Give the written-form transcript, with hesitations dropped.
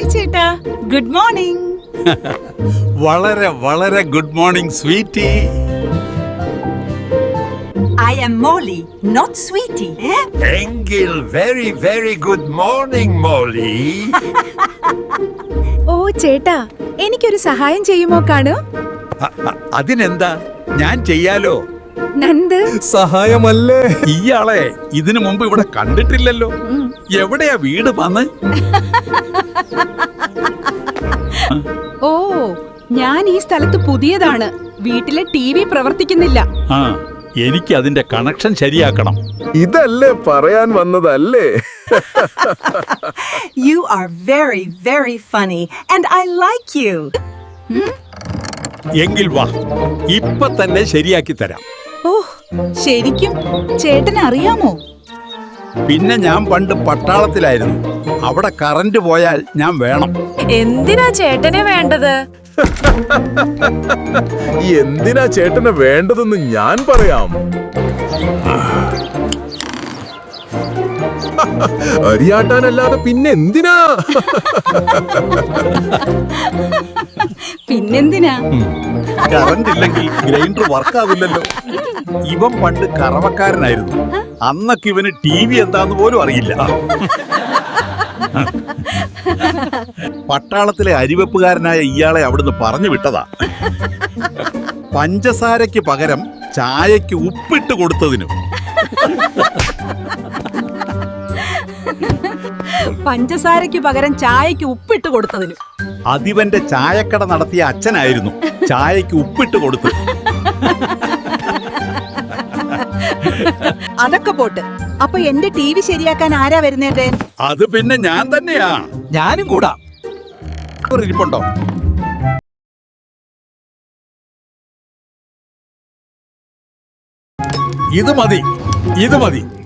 Hi ചേട്ടാ, good morning. വളരെ വളരെ good morning sweetie. I am Molly, not Sweetie. എങ്കിൽ very very good morning Molly. ഓ ചേട്ടാ, എനിക്കൊരു സഹായം ചെയ്യുമോ കാണു? അതിനെന്താ, ഞാൻ ചെയ്യാലോ. നന്ദ്, സഹായമല്ലേ? ഇയാളെ ഇതിനു മുമ്പ് ഇവിടെ കണ്ടിട്ടില്ലല്ലോ. എവിടെയാ വീട് വന്ന്? ഓ ഞാൻ ഈ സ്ഥലത്ത് പുതിയതാണ്. വീട്ടിലെ TV പ്രവർത്തിക്കുന്നില്ല. ആ, എനിക്ക് അതിന്റെ കണക്ഷൻ ശരിയാക്കണം. ഇതല്ലേ പറയാൻ വന്നതല്ലേ? You are very, very funny, and I like you. എങ്കിൽ വാ, ഇപ്പൊ തന്നെ ശരിയാക്കി തരാം. ഓ ശരിക്കും ചേട്ടന് അറിയാമോ? പിന്നെ ഞാൻ പണ്ട് പട്ടാളത്തിലായിരുന്നു. അവിടെ കറന്റ് പോയാൽ ഞാൻ വേണം. എന്തിനാ ചേട്ടനെ വേണ്ടത്? എന്തിനാ ചേട്ടന് വേണ്ടതെന്ന് ഞാൻ പറയാം. അരിയാട്ടാനല്ലാതെ പിന്നെ എന്തിനാ? പിന്നെന്തിനാ? കറന്റ് ഇല്ലെങ്കിൽ ഗ്രൈൻഡർ വർക്കാവില്ലല്ലോ. ഇവൻ പണ്ട് കറവക്കാരനായിരുന്നു. അന്നൊക്കെ ഇവന് TV എന്താന്ന് പോലും അറിയില്ല. പട്ടാളത്തിലെ അരിവെപ്പുകാരനായ ഇയാളെ അവിടുന്ന് പറഞ്ഞു വിട്ടതാ. പഞ്ചസാരയ്ക്ക് പകരം ചായക്ക് ഉപ്പിട്ട് കൊടുത്തതിനും. പഞ്ചസാരയ്ക്ക് പകരം ചായക്ക് ഉപ്പിട്ട് കൊടുത്തതിനും. അതിവന്റെ ചായക്കട നടത്തിയ അച്ഛനായിരുന്നു ചായക്ക് ഉപ്പിട്ട് കൊടുത്തു. അതൊക്കെ പോട്ട്. അപ്പൊ എന്റെ TV ശരിയാക്കാൻ ആരാ വരുന്നേ? അത് പിന്നെ ഞാൻ തന്നെയാ. ഞാനും കൂടാ. ഇരിപ്പുണ്ടോ? ഇത് മതി, ഇത് മതി.